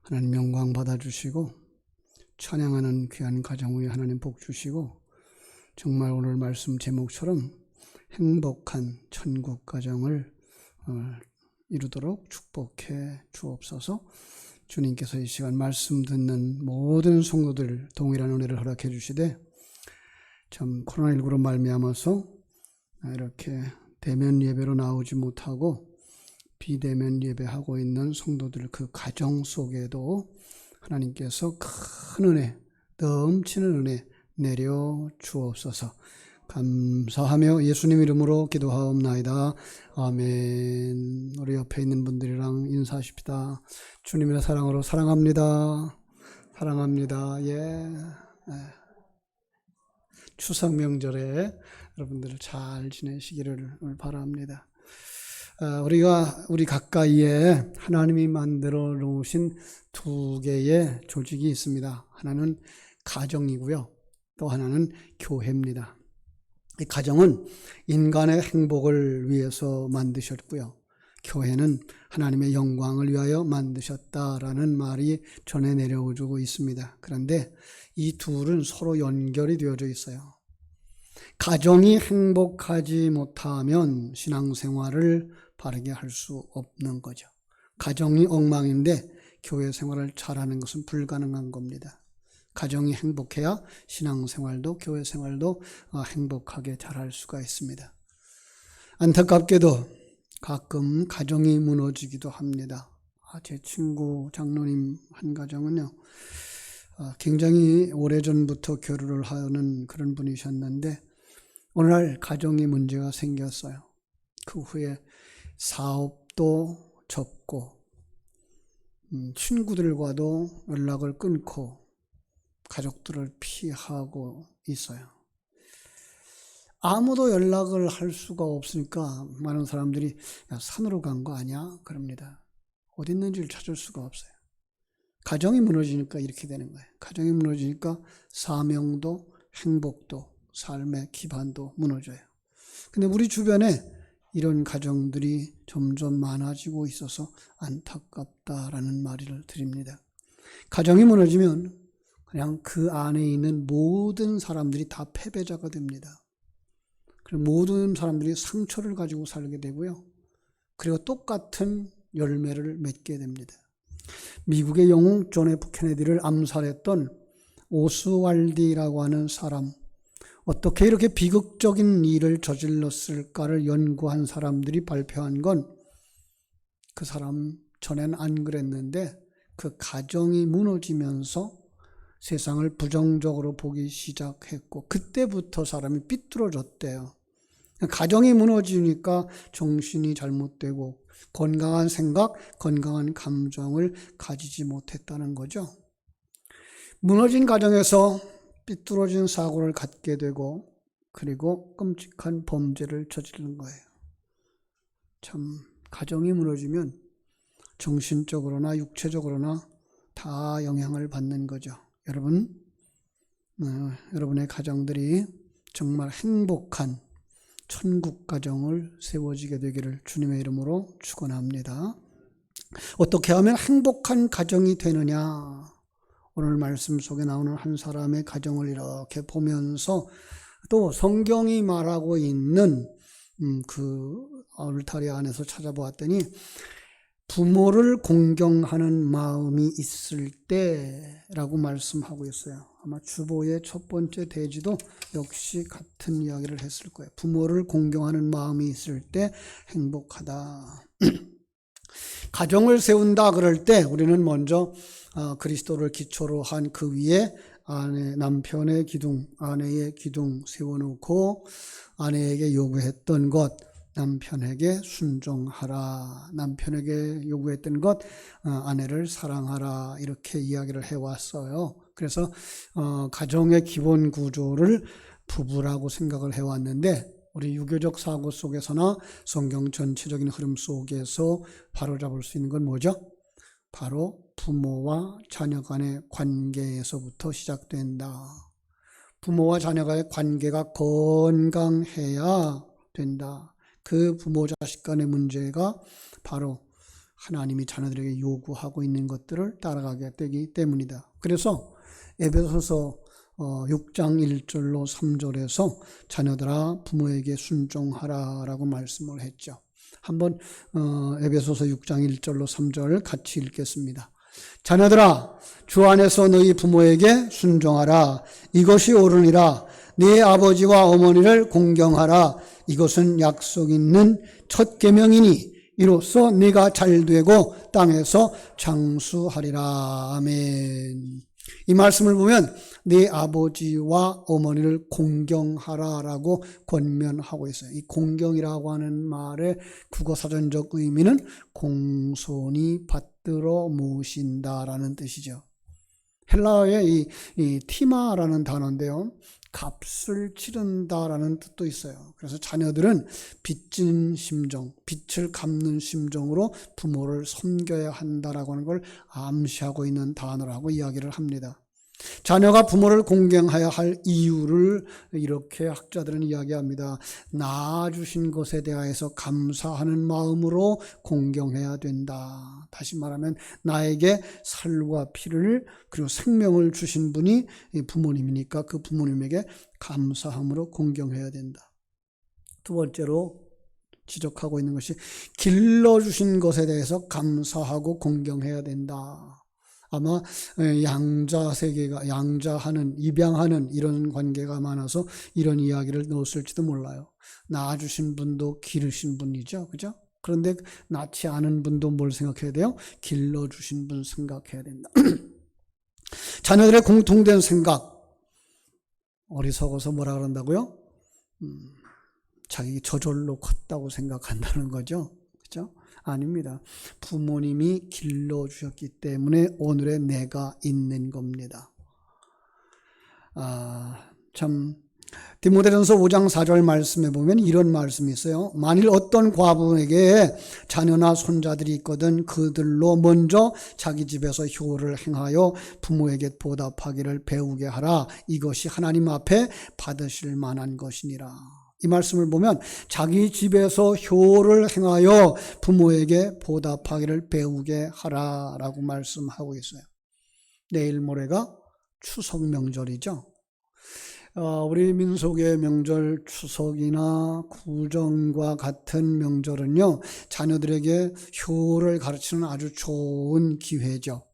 하나님 영광 받아주시고 찬양하는 귀한 가정 위에 하나님 복 주시고 정말 오늘 말씀 제목처럼 행복한 천국 가정을 이루도록 축복해 주옵소서. 주님께서 이 시간 말씀 듣는 모든 성도들 동일한 은혜를 허락해 주시되 참 코로나19로 말미암아서 이렇게 대면 예배로 나오지 못하고 비대면 예배하고 있는 성도들 그 가정 속에도 하나님께서 큰 은혜, 넘치는 은혜 내려 주옵소서. 감사하며 예수님 이름으로 기도하옵나이다. 아멘. 우리 옆에 있는 분들이랑 인사하십시다. 주님의 사랑으로 사랑합니다. 사랑합니다. 예. 추석 명절에 여러분들 잘 지내시기를 바랍니다. 우리 가까이에 하나님이 만들어 놓으신 두 개의 조직이 있습니다. 하나는 가정이고요. 또 하나는 교회입니다. 이 가정은 인간의 행복을 위해서 만드셨고요. 교회는 하나님의 영광을 위하여 만드셨다라는 말이 전해 내려오고 있습니다. 그런데 이 둘은 서로 연결이 되어져 있어요. 가정이 행복하지 못하면 신앙생활을 바르게 할 수 없는 거죠. 가정이 엉망인데 교회 생활을 잘하는 것은 불가능한 겁니다. 가정이 행복해야 신앙생활도 교회 생활도 행복하게 잘할 수가 있습니다. 안타깝게도 가끔 가정이 무너지기도 합니다. 제 친구 장로님 한 가정은요, 굉장히 오래전부터 교류를 하는 그런 분이셨는데 어느 날 가정이 문제가 생겼어요. 그 후에 사업도 접고 친구들과도 연락을 끊고 가족들을 피하고 있어요. 아무도 연락을 할 수가 없으니까 많은 사람들이 야, 산으로 간 거 아니야? 그럽니다. 어디 있는지를 찾을 수가 없어요. 가정이 무너지니까 이렇게 되는 거예요. 가정이 무너지니까 사명도 행복도 삶의 기반도 무너져요. 근데 우리 주변에 이런 가정들이 점점 많아지고 있어서 안타깝다라는 말을 드립니다. 가정이 무너지면 그냥 그 안에 있는 모든 사람들이 다 패배자가 됩니다. 그리고 모든 사람들이 상처를 가지고 살게 되고요. 그리고 똑같은 열매를 맺게 됩니다. 미국의 영웅 존 F 케네디를 암살했던 오스왈디라고 하는 사람, 어떻게 이렇게 비극적인 일을 저질렀을까를 연구한 사람들이 발표한 건 그 사람 전엔 안 그랬는데 그 가정이 무너지면서 세상을 부정적으로 보기 시작했고 그때부터 사람이 삐뚤어졌대요. 가정이 무너지니까 정신이 잘못되고 건강한 생각, 건강한 감정을 가지지 못했다는 거죠. 무너진 가정에서 삐뚤어진 사고를 갖게 되고 그리고 끔찍한 범죄를 저지르는 거예요. 참 가정이 무너지면 정신적으로나 육체적으로나 다 영향을 받는 거죠. 여러분의 가정들이 정말 행복한 천국 가정을 세워지게 되기를 주님의 이름으로 축원합니다. 어떻게 하면 행복한 가정이 되느냐? 오늘 말씀 속에 나오는 한 사람의 가정을 이렇게 보면서 또 성경이 말하고 있는 그 울타리 안에서 찾아보았더니 부모를 공경하는 마음이 있을 때라고 말씀하고 있어요. 아마 주보의 첫 번째 대지도 역시 같은 이야기를 했을 거예요. 부모를 공경하는 마음이 있을 때 행복하다. 가정을 세운다 그럴 때 우리는 먼저 그리스도를 기초로 한 그 위에 남편의 기둥, 아내의 기둥 세워놓고 아내에게 요구했던 것, 남편에게 순종하라. 남편에게 요구했던 것, 아내를 사랑하라. 이렇게 이야기를 해왔어요. 그래서 가정의 기본 구조를 부부라고 생각을 해왔는데 우리 유교적 사고 속에서나 성경 전체적인 흐름 속에서 바로잡을 수 있는 건 뭐죠? 바로 부모와 자녀 간의 관계에서부터 시작된다. 부모와 자녀가의 관계가 건강해야 된다. 그 부모 자식 간의 문제가 바로 하나님이 자녀들에게 요구하고 있는 것들을 따라가게 되기 때문이다. 그래서 에베소서 6장 1절로 3절에서 자녀들아 부모에게 순종하라 라고 말씀을 했죠. 한번 에베소서 6장 1절로 3절 같이 읽겠습니다. 자녀들아 주 안에서 너희 부모에게 순종하라. 이것이 옳으니라. 네 아버지와 어머니를 공경하라. 이것은 약속 있는 첫 계명이니 이로써 네가 잘되고 땅에서 장수하리라. 아멘. 이 말씀을 보면 네 아버지와 어머니를 공경하라라고 권면하고 있어요. 이 공경이라고 하는 말의 국어사전적 의미는 공손히 받들어 모신다라는 뜻이죠. 헬라어의 이 티마라는 단어인데요. 값을 치른다라는 뜻도 있어요. 그래서 자녀들은 빚진 심정, 빚을 갚는 심정으로 부모를 섬겨야 한다라고 하는 걸 암시하고 있는 단어라고 이야기를 합니다. 자녀가 부모를 공경해야 할 이유를 이렇게 학자들은 이야기합니다. 낳아주신 것에 대하여서 감사하는 마음으로 공경해야 된다. 다시 말하면 나에게 살과 피를 그리고 생명을 주신 분이 부모님이니까 그 부모님에게 감사함으로 공경해야 된다. 두 번째로 지적하고 있는 것이 길러주신 것에 대해서 감사하고 공경해야 된다. 아마 양자 세계가 양자하는 입양하는 이런 관계가 많아서 이런 이야기를 넣었을지도 몰라요. 낳아주신 분도 기르신 분이죠, 그죠? 그런데 낳지 않은 분도 뭘 생각해야 돼요? 길러주신 분 생각해야 된다. 자녀들의 공통된 생각, 어리석어서 뭐라 그런다고요? 자기 저절로 컸다고 생각한다는 거죠, 그죠? 아닙니다. 부모님이 길러주셨기 때문에 오늘의 내가 있는 겁니다. 디모데전서 5장 4절 말씀에 보면 이런 말씀이 있어요. 만일 어떤 과부에게 자녀나 손자들이 있거든 그들로 먼저 자기 집에서 효를 행하여 부모에게 보답하기를 배우게 하라. 이것이 하나님 앞에 받으실 만한 것이니라. 이 말씀을 보면 자기 집에서 효를 행하여 부모에게 보답하기를 배우게 하라라고 말씀하고 있어요. 내일 모레가 추석 명절이죠. 우리 민속의 명절 추석이나 구정과 같은 명절은요, 자녀들에게 효를 가르치는 아주 좋은 기회죠.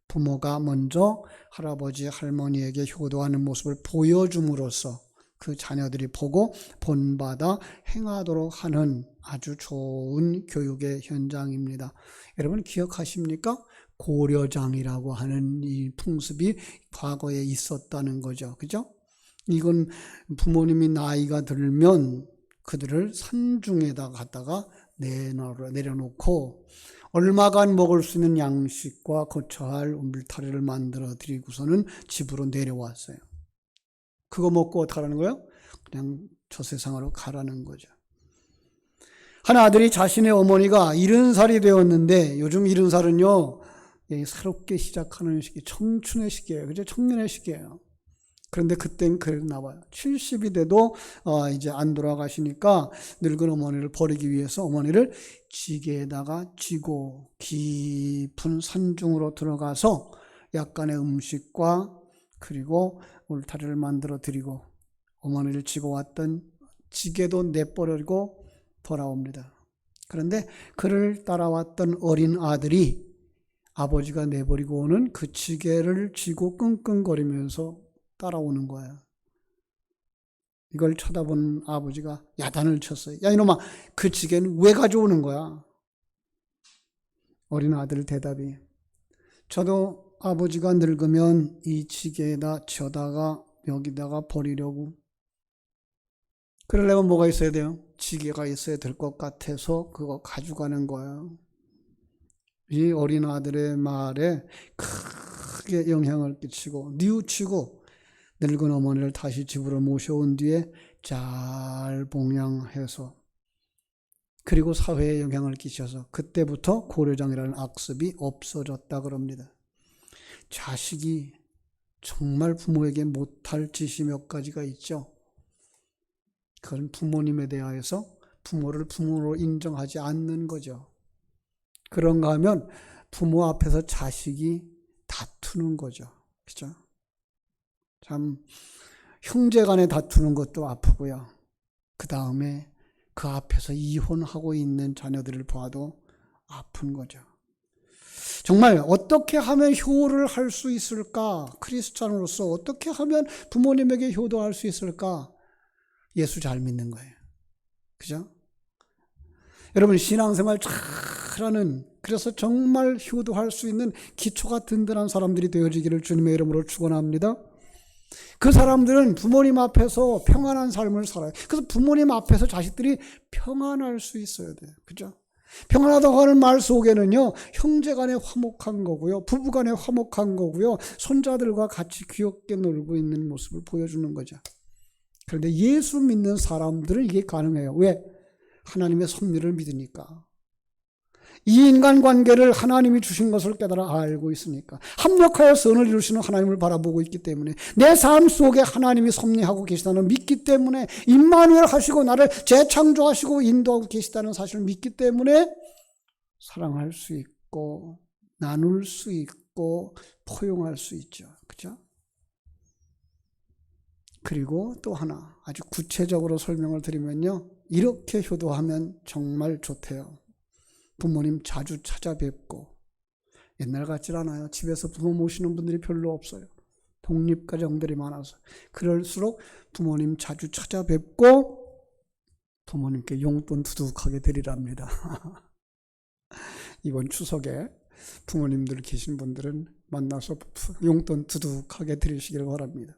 부모가 먼저 할아버지 할머니에게 효도하는 모습을 보여줌으로써 그 자녀들이 보고 본받아 행하도록 하는 아주 좋은 교육의 현장입니다. 여러분 기억하십니까? 고려장이라고 하는 이 풍습이 과거에 있었다는 거죠. 그죠? 이건 부모님이 나이가 들면 그들을 산중에다 갖다가 내려놓고 얼마간 먹을 수 있는 양식과 거처할 울타리를 만들어 드리고서는 집으로 내려왔어요. 그거 먹고 어떻게 하라는 거예요? 그냥 저 세상으로 가라는 거죠. 한 아들이 자신의 어머니가 70살이 되었는데 요즘 70살은요 새롭게 시작하는 시기, 청춘의 시기예요. 그죠? 청년의 시기예요. 그런데 그땐 그랬나 봐요. 70이 돼도 이제 안 돌아가시니까 늙은 어머니를 버리기 위해서 어머니를 지게에다가 쥐고 깊은 산중으로 들어가서 약간의 음식과 그리고 울타리를 만들어 드리고 어머니를 지고 왔던 지게도 내버리고 돌아옵니다. 그런데 그를 따라왔던 어린 아들이 아버지가 내버리고 오는 그 지게를 쥐고 끙끙거리면서 따라오는 거예요. 이걸 쳐다본 아버지가 야단을 쳤어요. 야 이놈아, 그 지게는 왜 가져오는 거야? 어린 아들 대답이, 저도 아버지가 늙으면 이 지게에다 쳐다가 여기다가 버리려고. 그러려면 뭐가 있어야 돼요? 지게가 있어야 될 것 같아서 그거 가져가는 거예요. 이 어린 아들의 말에 크게 영향을 끼치고 뉘우치고 늙은 어머니를 다시 집으로 모셔온 뒤에 잘 봉양해서 그리고 사회에 영향을 끼쳐서 그때부터 고려장이라는 악습이 없어졌다 그럽니다. 자식이 정말 부모에게 못할 짓이 몇 가지가 있죠. 그건 부모님에 대하여서 부모를 부모로 인정하지 않는 거죠. 그런가 하면 부모 앞에서 자식이 다투는 거죠. 그죠? 참, 형제 간에 다투는 것도 아프고요. 그 다음에 그 앞에서 이혼하고 있는 자녀들을 봐도 아픈 거죠. 정말 어떻게 하면 효를 할 수 있을까? 크리스찬으로서 어떻게 하면 부모님에게 효도할 수 있을까? 예수 잘 믿는 거예요. 그죠? 여러분 신앙생활 잘하는, 그래서 정말 효도할 수 있는 기초가 든든한 사람들이 되어지기를 주님의 이름으로 축원합니다. 그 사람들은 부모님 앞에서 평안한 삶을 살아요. 그래서 부모님 앞에서 자식들이 평안할 수 있어야 돼요. 그죠? 평안하다고 하는 말 속에는요, 형제 간에 화목한 거고요, 부부 간에 화목한 거고요, 손자들과 같이 귀엽게 놀고 있는 모습을 보여주는 거죠. 그런데 예수 믿는 사람들은 이게 가능해요. 왜? 하나님의 섭리를 믿으니까. 이 인간관계를 하나님이 주신 것을 깨달아 알고 있으니까. 합력하여 선을 이루시는 하나님을 바라보고 있기 때문에, 내 삶 속에 하나님이 섭리하고 계시다는 믿기 때문에, 임마누엘 하시고 나를 재창조하시고 인도하고 계시다는 사실을 믿기 때문에 사랑할 수 있고 나눌 수 있고 포용할 수 있죠. 그죠? 그리고 또 하나 아주 구체적으로 설명을 드리면요, 이렇게 효도하면 정말 좋대요. 부모님 자주 찾아뵙고, 옛날 같질 않아요. 집에서 부모 모시는 분들이 별로 없어요. 독립가정들이 많아서. 그럴수록 부모님 자주 찾아뵙고 부모님께 용돈 두둑하게 드리랍니다. 이번 추석에 부모님들 계신 분들은 만나서 용돈 두둑하게 드리시기를 바랍니다.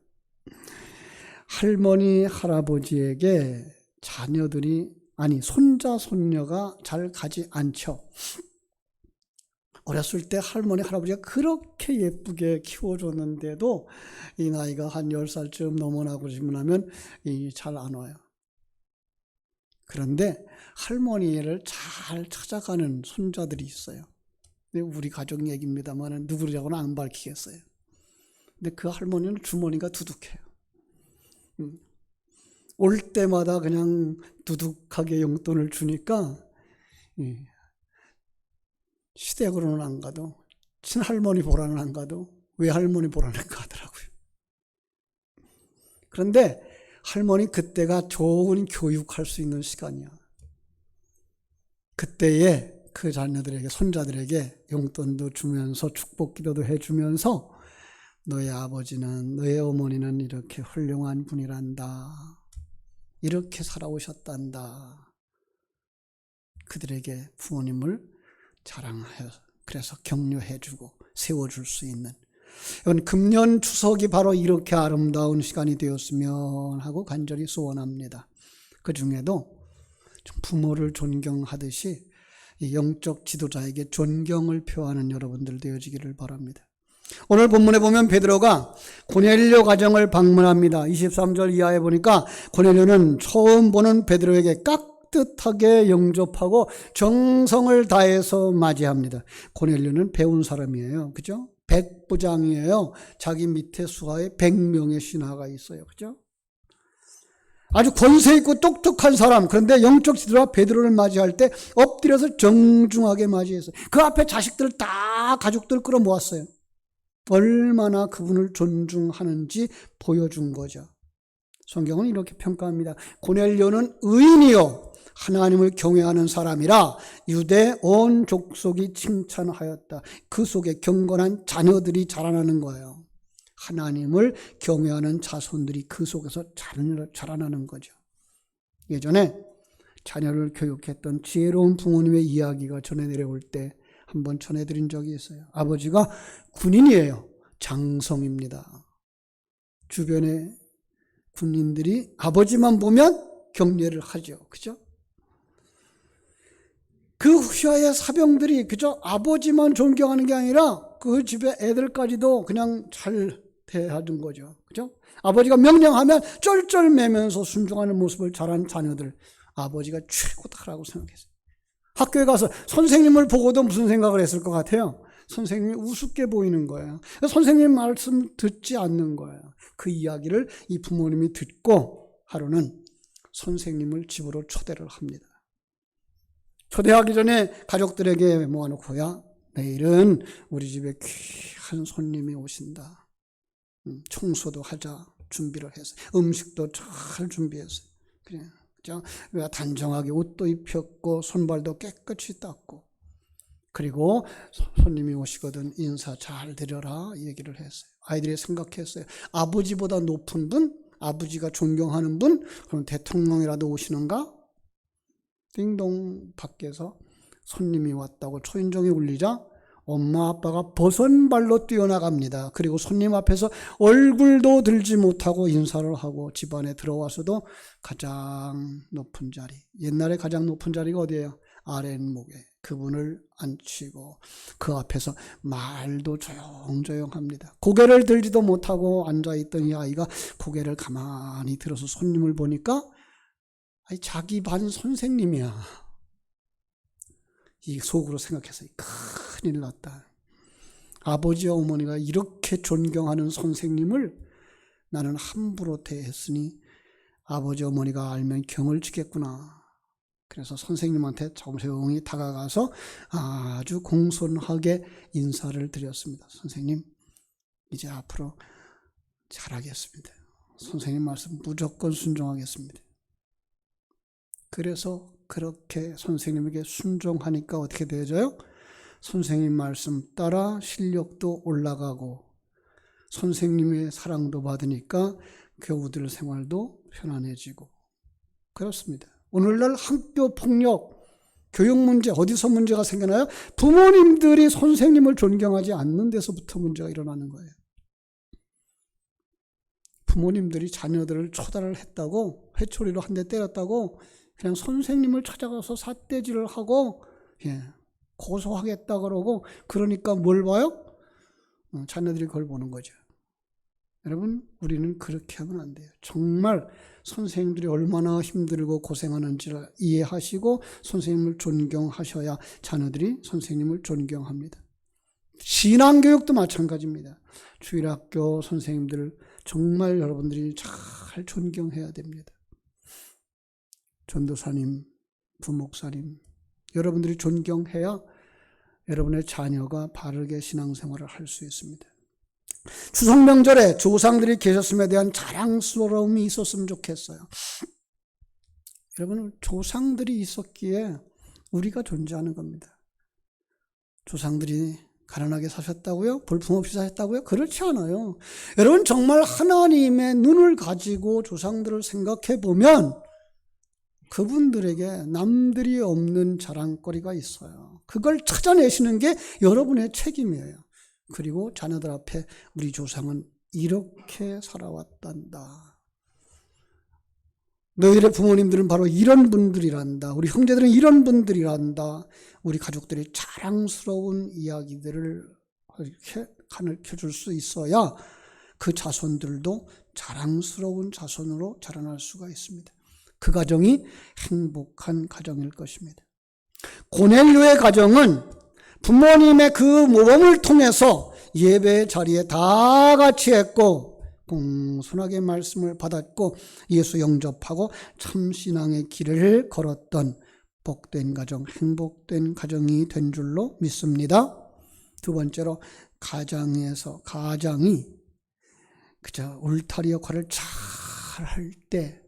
할머니, 할아버지에게 자녀들이, 아니 손자, 손녀가 잘 가지 않죠. 어렸을 때 할머니, 할아버지가 그렇게 예쁘게 키워줬는데도 이 나이가 한 10살쯤 넘어나고 그러시면 잘 안 와요. 그런데 할머니를 잘 찾아가는 손자들이 있어요. 우리 가족 얘기입니다만 누구라고는 안 밝히겠어요. 근데 그 할머니는 주머니가 두둑해요. 올 때마다 그냥 두둑하게 용돈을 주니까 시댁으로는 안 가도, 친할머니 보라는 안 가도 외할머니 보라는 가더라고요. 그런데 할머니 그때가 좋은 교육할 수 있는 시간이야. 그때에 그 자녀들에게, 손자들에게 용돈도 주면서 축복기도도 해주면서 너의 아버지는, 너의 어머니는 이렇게 훌륭한 분이란다, 이렇게 살아오셨단다, 그들에게 부모님을 자랑하여 그래서 격려해주고 세워줄 수 있는, 이번 금년 추석이 바로 이렇게 아름다운 시간이 되었으면 하고 간절히 소원합니다. 그 중에도 부모를 존경하듯이 영적 지도자에게 존경을 표하는 여러분들 되어지기를 바랍니다. 오늘 본문에 보면 베드로가 고넬료 가정을 방문합니다. 23절 이하에 보니까 고넬료는 처음 보는 베드로에게 깍듯하게 영접하고 정성을 다해서 맞이합니다. 고넬료는 배운 사람이에요. 그죠? 백부장이에요. 자기 밑에 수하에 100명의 신하가 있어요. 그죠? 아주 권세 있고 똑똑한 사람. 그런데 영적 지도자 베드로를 맞이할 때 엎드려서 정중하게 맞이했어요. 그 앞에 자식들 다 가족들 끌어모았어요. 얼마나 그분을 존중하는지 보여준 거죠. 성경은 이렇게 평가합니다. 고넬료는 의인이요 하나님을 경외하는 사람이라 유대 온 족속이 칭찬하였다. 그 속에 경건한 자녀들이 자라나는 거예요. 하나님을 경외하는 자손들이 그 속에서 자라나는 거죠. 예전에 자녀를 교육했던 지혜로운 부모님의 이야기가 전해 내려올 때 한번 전해드린 적이 있어요. 아버지가 군인이에요. 장성입니다. 주변에 군인들이 아버지만 보면 경례를 하죠. 그죠? 그 휘하의 사병들이 그저 아버지만 존경하는 게 아니라 그 집에 애들까지도 그냥 잘 대하는 거죠. 그죠? 아버지가 명령하면 쩔쩔매면서 순종하는 모습을 자란 자녀들, 아버지가 최고다라고 생각했어요. 학교에 가서 선생님을 보고도 무슨 생각을 했을 것 같아요? 선생님이 우습게 보이는 거예요. 선생님 말씀 듣지 않는 거예요. 그 이야기를 이 부모님이 듣고 하루는 선생님을 집으로 초대를 합니다. 초대하기 전에 가족들에게 모아놓고야 내일은 우리 집에 귀한 손님이 오신다. 청소도 하자 준비를 했어요. 음식도 잘 준비했어요. 그냥 단정하게 옷도 입혔고 손발도 깨끗이 닦고, 그리고 손님이 오시거든 인사 잘 드려라 얘기를 했어요. 아이들이 생각했어요. 아버지보다 높은 분, 아버지가 존경하는 분, 그럼 대통령이라도 오시는가? 띵동 밖에서 손님이 왔다고 초인종이 울리자 엄마 아빠가 버선발로 뛰어나갑니다. 그리고 손님 앞에서 얼굴도 들지 못하고 인사를 하고 집 안에 들어와서도 가장 높은 자리, 옛날에 가장 높은 자리가 어디예요? 아랫목에 그분을 앉히고 그 앞에서 말도 조용조용합니다. 고개를 들지도 못하고 앉아있던 이 아이가 고개를 가만히 들어서 손님을 보니까 자기 반 선생님이야. 이 속으로 생각했어요. 큰일 났다. 아버지와 어머니가 이렇게 존경하는 선생님을 나는 함부로 대했으니 아버지 어머니가 알면 경을 치겠구나. 그래서 선생님한테 조용히 다가가서 아주 공손하게 인사를 드렸습니다. 선생님, 이제 앞으로 잘하겠습니다. 선생님 말씀 무조건 순종하겠습니다. 그래서 그렇게 선생님에게 순종하니까 어떻게 되어져요? 선생님 말씀 따라 실력도 올라가고 선생님의 사랑도 받으니까 교우들 생활도 편안해지고 그렇습니다. 오늘날 학교 폭력, 교육 문제 어디서 문제가 생겨나요? 부모님들이 선생님을 존경하지 않는 데서부터 문제가 일어나는 거예요. 부모님들이 자녀들을 초달을 했다고, 회초리로 한 대 때렸다고 그냥 선생님을 찾아가서 삿대질을 하고 고소하겠다 그러고, 그러니까 뭘 봐요? 자녀들이 그걸 보는 거죠. 여러분, 우리는 그렇게 하면 안 돼요. 정말 선생님들이 얼마나 힘들고 고생하는지를 이해하시고 선생님을 존경하셔야 자녀들이 선생님을 존경합니다. 신앙교육도 마찬가지입니다. 주일학교 선생님들 정말 여러분들이 잘 존경해야 됩니다. 전도사님, 부목사님, 여러분들이 존경해야 여러분의 자녀가 바르게 신앙생활을 할 수 있습니다. 추석 명절에 조상들이 계셨음에 대한 자랑스러움이 있었으면 좋겠어요. 여러분, 조상들이 있었기에 우리가 존재하는 겁니다. 조상들이 가난하게 사셨다고요? 볼품없이 사셨다고요? 그렇지 않아요. 여러분, 정말 하나님의 눈을 가지고 조상들을 생각해 보면 그분들에게 남들이 없는 자랑거리가 있어요. 그걸 찾아내시는 게 여러분의 책임이에요. 그리고 자녀들 앞에 우리 조상은 이렇게 살아왔단다. 너희들의 부모님들은 바로 이런 분들이란다. 우리 형제들은 이런 분들이란다. 우리 가족들이 자랑스러운 이야기들을 이렇게 가르쳐 줄 수 있어야 그 자손들도 자랑스러운 자손으로 자라날 수가 있습니다. 그 가정이 행복한 가정일 것입니다. 고넬료의 가정은 부모님의 그 모범을 통해서 예배의 자리에 다 같이 했고 공손하게 말씀을 받았고 예수 영접하고 참신앙의 길을 걸었던 복된 가정, 행복된 가정이 된 줄로 믿습니다. 두 번째로, 가장이 그저 울타리 역할을 잘 할 때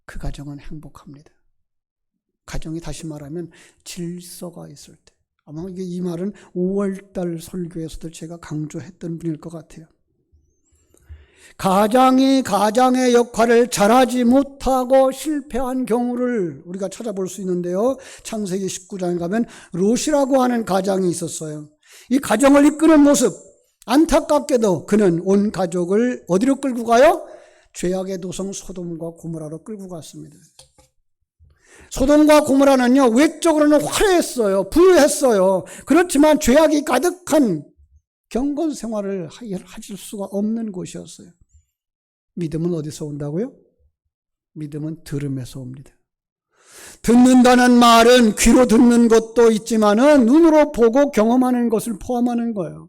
그 가정은 행복합니다. 가정이 다시 말하면 질서가 있을 때. 아마 이 말은 5월달 설교에서도 제가 강조했던 분일 것 같아요. 가장이 가장의 역할을 잘하지 못하고 실패한 경우를 우리가 찾아볼 수 있는데요. 창세기 19장에 가면 롯이라고 하는 가장이 있었어요. 이 가정을 이끄는 모습, 안타깝게도 그는 온 가족을 어디로 끌고 가요? 죄악의 도성 소돔과 고모라로 끌고 갔습니다. 소돔과 고모라는요, 외적으로는 화려했어요. 부유했어요. 그렇지만 죄악이 가득한 경건 생활을 하실 수가 없는 곳이었어요. 믿음은 어디서 온다고요? 믿음은 들음에서 옵니다. 듣는다는 말은 귀로 듣는 것도 있지만은 눈으로 보고 경험하는 것을 포함하는 거예요.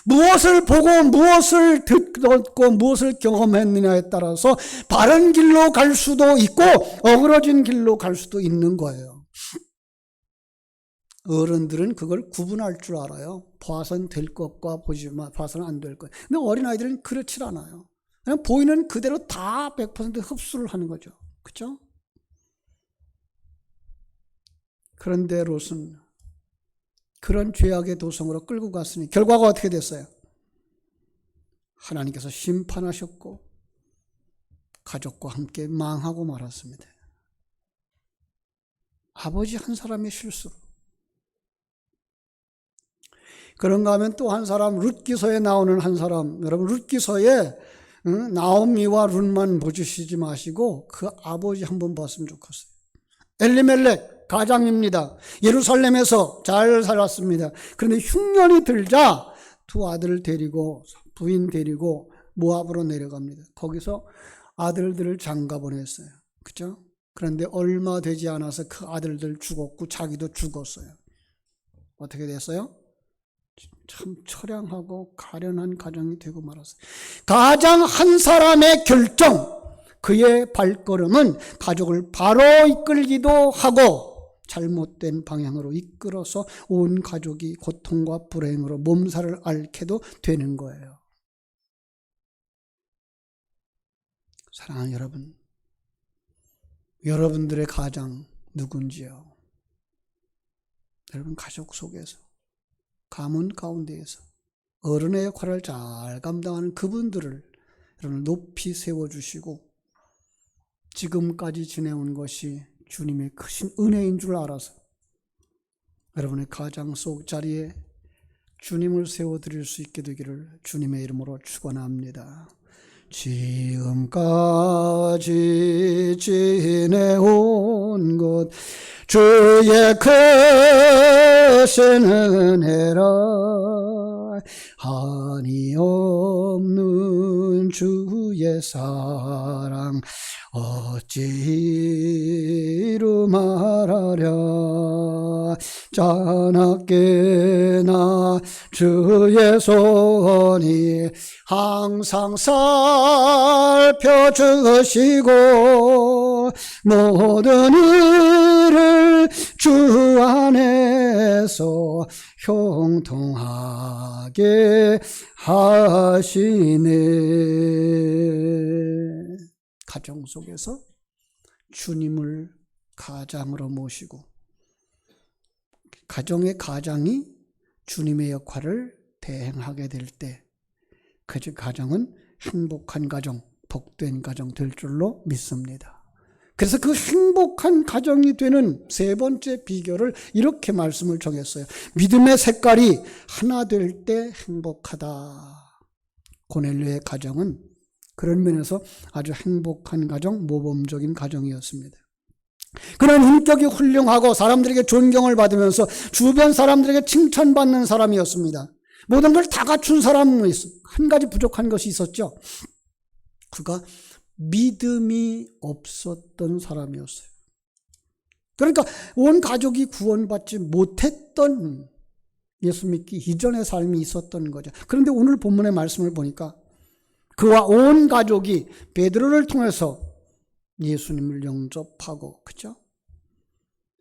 무엇을 보고 무엇을 듣고 무엇을 경험했느냐에 따라서 바른 길로 갈 수도 있고 어그러진 길로 갈 수도 있는 거예요. 어른들은 그걸 구분할 줄 알아요. 봐서는 될 것과 봐서는 안 될 것. 근데 어린아이들은 그렇지 않아요. 그냥 보이는 그대로 다 100% 흡수를 하는 거죠. 그렇죠? 그런데 롯은 그런 죄악의 도성으로 끌고 갔으니 결과가 어떻게 됐어요? 하나님께서 심판하셨고 가족과 함께 망하고 말았습니다. 아버지 한 사람의 실수로. 그런가 하면 또 한 사람, 룻기서에 나오는 한 사람, 여러분 룻기서에 나오미와 룻만 보시지 마시고 그 아버지 한번 봤으면 좋겠어요. 엘리멜렉 가장입니다. 예루살렘에서 잘 살았습니다. 그런데 흉년이 들자 두 아들을 데리고 부인 데리고 모압으로 내려갑니다. 거기서 아들들을 장가 보냈어요. 그죠? 그런데 얼마 되지 않아서 그 아들들 죽었고 자기도 죽었어요. 어떻게 됐어요? 참 처량하고 가련한 가정이 되고 말았어요. 가장 한 사람의 결정, 그의 발걸음은 가족을 바로 이끌기도 하고 잘못된 방향으로 이끌어서 온 가족이 고통과 불행으로 몸살을 앓게도 되는 거예요. 사랑하는 여러분, 여러분들의 가장 누군지요? 여러분 가족 속에서, 가문 가운데에서 어른의 역할을 잘 감당하는 그분들을 여러분 높이 세워주시고 지금까지 지내온 것이 주님의 크신 은혜인 줄 알아서 여러분의 가장 속 자리에 주님을 세워드릴 수 있게 되기를 주님의 이름으로 축원합니다. 지금까지 지내온 것 주의 크신 은혜라 한이 없는 주의 사랑 어찌로 말하랴. 자나깨나 주의 손이 항상 살펴주시고 모든 일을 주 안에서 형통하게 하시네. 가정 속에서 주님을 가장으로 모시고 가정의 가장이 주님의 역할을 대행하게 될 때 그 가정은 행복한 가정, 복된 가정 될 줄로 믿습니다. 그래서 그 행복한 가정이 되는 세 번째 비결을 이렇게 말씀을 정했어요. 믿음의 색깔이 하나 될 때 행복하다. 고넬료의 가정은 그런 면에서 아주 행복한 가정, 모범적인 가정이었습니다. 그런 인격이 훌륭하고 사람들에게 존경을 받으면서 주변 사람들에게 칭찬받는 사람이었습니다. 모든 걸 다 갖춘 사람은 한 가지 부족한 것이 있었죠. 그가 믿음이 없었던 사람이었어요. 그러니까 온 가족이 구원받지 못했던 예수 믿기 이전의 삶이 있었던 거죠. 그런데 오늘 본문의 말씀을 보니까 그와 온 가족이 베드로를 통해서 예수님을 영접하고, 그죠?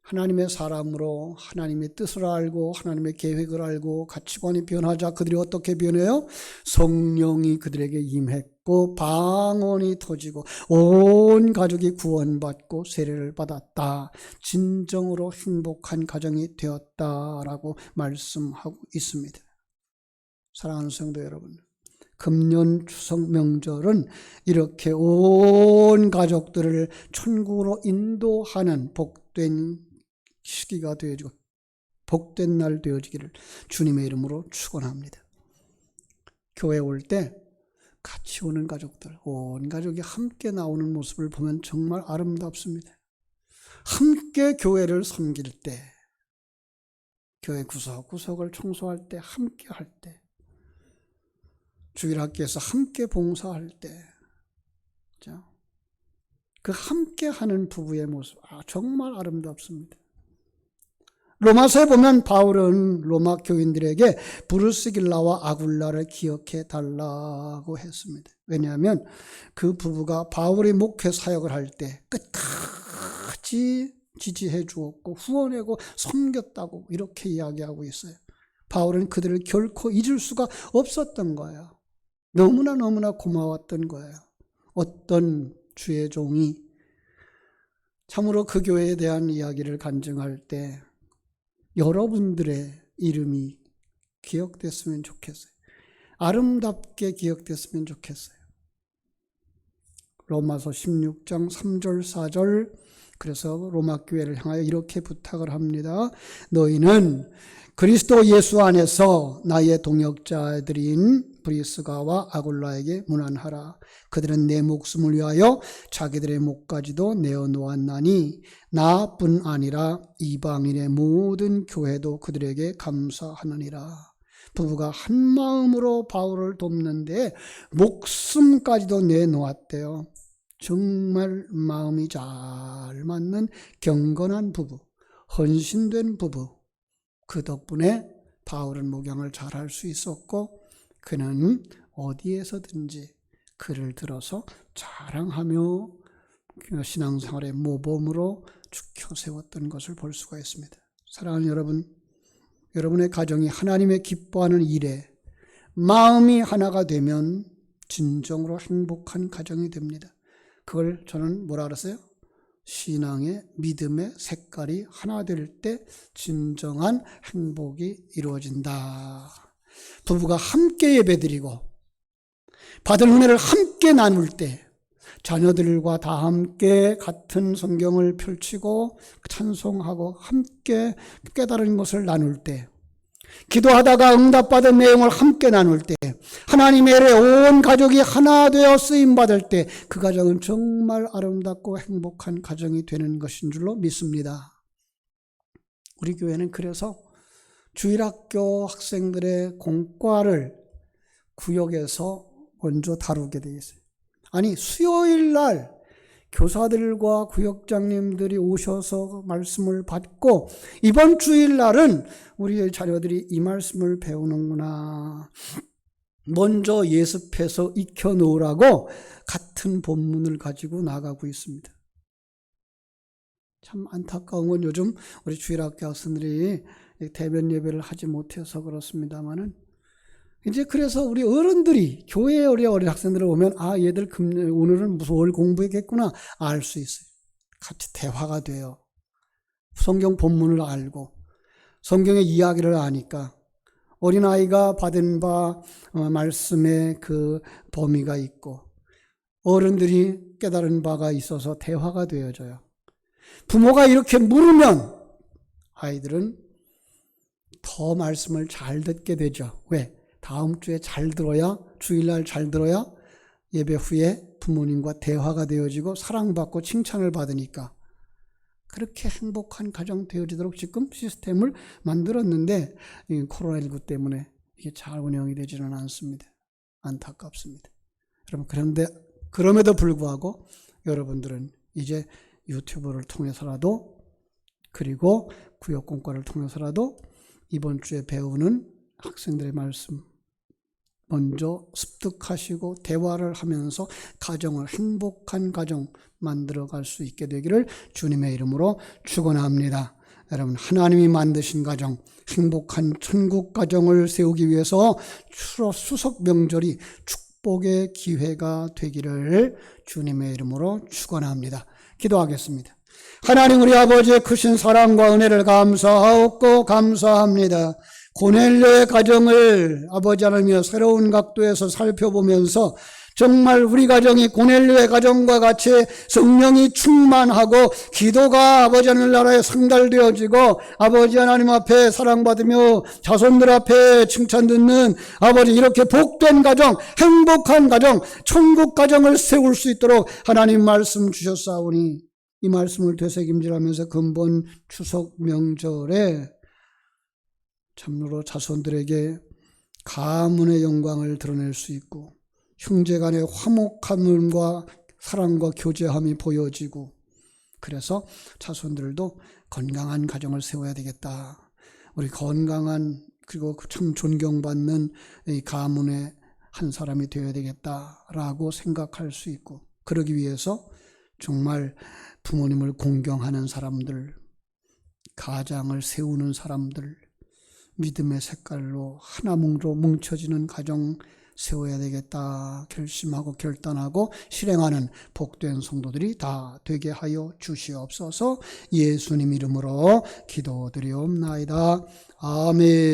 하나님의 사람으로 하나님의 뜻을 알고 하나님의 계획을 알고 가치관이 변하자 그들이 어떻게 변해요? 성령이 그들에게 임했고 방언이 터지고 온 가족이 구원받고 세례를 받았다. 진정으로 행복한 가정이 되었다라고 말씀하고 있습니다. 사랑하는 성도 여러분, 금년 추석 명절은 이렇게 온 가족들을 천국으로 인도하는 복된 시기가 되어지고 복된 날 되어지기를 주님의 이름으로 축원합니다. 교회 올 때 같이 오는 가족들, 온 가족이 함께 나오는 모습을 보면 정말 아름답습니다. 함께 교회를 섬길 때, 교회 구석구석을 청소할 때, 함께 할 때, 주일학교에서 함께 봉사할 때, 그 함께 하는 부부의 모습, 정말 아름답습니다. 로마서에 보면 바울은 로마 교인들에게 브루스길라와 아굴라를 기억해 달라고 했습니다. 왜냐하면 그 부부가 바울이 목회 사역을 할 때 끝까지 지지해 주었고 후원하고 섬겼다고 이렇게 이야기하고 있어요. 바울은 그들을 결코 잊을 수가 없었던 거예요. 너무나 고마웠던 거예요. 어떤 주의 종이 참으로 그 교회에 대한 이야기를 간증할 때 여러분들의 이름이 기억됐으면 좋겠어요. 아름답게 기억됐으면 좋겠어요. 로마서 16장 3절 4절 그래서 로마 교회를 향하여 이렇게 부탁을 합니다. 너희는 그리스도 예수 안에서 나의 동역자들인 브리스가와 아굴라에게 문안하라. 그들은 내 목숨을 위하여 자기들의 목까지도 내어놓았나니 나뿐 아니라 이방인의 모든 교회도 그들에게 감사하느니라. 부부가 한 마음으로 바울을 돕는데 목숨까지도 내놓았대요. 정말 마음이 잘 맞는 경건한 부부, 헌신된 부부. 그 덕분에 바울은 목양을 잘할 수 있었고 그는 어디에서든지 그를 들어서 자랑하며 신앙생활의 모범으로 죽여 세웠던 것을 볼 수가 있습니다. 사랑하는 여러분, 여러분의 가정이 하나님의 기뻐하는 일에 마음이 하나가 되면 진정으로 행복한 가정이 됩니다. 그걸 저는 뭐라 그랬어요? 신앙의 믿음의 색깔이 하나 될 때 진정한 행복이 이루어진다. 부부가 함께 예배드리고 받은 은혜를 함께 나눌 때 자녀들과 다 함께 같은 성경을 펼치고 찬송하고 함께 깨달은 것을 나눌 때 기도하다가 응답받은 내용을 함께 나눌 때 하나님의 은혜 온 가족이 하나 되어 쓰임받을 때 그 가정은 정말 아름답고 행복한 가정이 되는 것인 줄로 믿습니다. 우리 교회는 그래서 주일학교 학생들의 공과를 구역에서 먼저 다루게 되어 있어요. 아니 수요일 날 교사들과 구역장님들이 오셔서 말씀을 받고 이번 주일날은 우리 자녀들이 이 말씀을 배우는구나. 먼저 예습해서 익혀놓으라고 같은 본문을 가지고 나가고 있습니다. 참 안타까운 건 요즘 우리 주일학교 학생들이 대면 예배를 하지 못해서 그렇습니다만은 이제 그래서 우리 어른들이 교회에 우리 어린 학생들을 오면 얘들 오늘은 무슨 뭘 공부했겠구나 알 수 있어요. 같이 대화가 돼요. 성경 본문을 알고 성경의 이야기를 아니까 어린아이가 받은 바 말씀의 그 범위가 있고 어른들이 깨달은 바가 있어서 대화가 되어져요. 부모가 이렇게 물으면 아이들은 더 말씀을 잘 듣게 되죠. 왜? 다음 주에 잘 들어야, 주일날 잘 들어야 예배 후에 부모님과 대화가 되어지고 사랑받고 칭찬을 받으니까 그렇게 행복한 가정 되어지도록 지금 시스템을 만들었는데 코로나19 때문에 이게 잘 운영이 되지는 않습니다. 안타깝습니다. 여러분, 그럼에도 불구하고 여러분들은 이제 유튜브를 통해서라도 그리고 구역공과를 통해서라도 이번 주에 배우는 학생들의 말씀 먼저 습득하시고 대화를 하면서 가정을 행복한 가정 만들어갈 수 있게 되기를 주님의 이름으로 축원합니다. 여러분, 하나님이 만드신 가정, 행복한 천국 가정을 세우기 위해서 추석 명절이 축복의 기회가 되기를 주님의 이름으로 축원합니다. 기도하겠습니다. 하나님 우리 아버지의 크신 사랑과 은혜를 감사하옵고 감사합니다. 고넬료의 가정을 아버지 하나님이여 새로운 각도에서 살펴보면서 정말 우리 가정이 고넬료의 가정과 같이 성령이 충만하고 기도가 아버지 하나님 나라에 상달되어지고 아버지 하나님 앞에 사랑받으며 자손들 앞에 칭찬 듣는 아버지 이렇게 복된 가정, 행복한 가정, 천국 가정을 세울 수 있도록 하나님 말씀 주셨사오니 이 말씀을 되새김질하면서 근본 추석 명절에 참으로 자손들에게 가문의 영광을 드러낼 수 있고 형제 간의 화목함과 사랑과 교제함이 보여지고 그래서 자손들도 건강한 가정을 세워야 되겠다. 우리 건강한 그리고 참 존경받는 이 가문의 한 사람이 되어야 되겠다라고 생각할 수 있고 그러기 위해서 정말 부모님을 공경하는 사람들, 가장을 세우는 사람들, 믿음의 색깔로 하나로 뭉쳐지는 가정 세워야 되겠다 결심하고 결단하고 실행하는 복된 성도들이 다 되게 하여 주시옵소서. 예수님 이름으로 기도드리옵나이다. 아멘.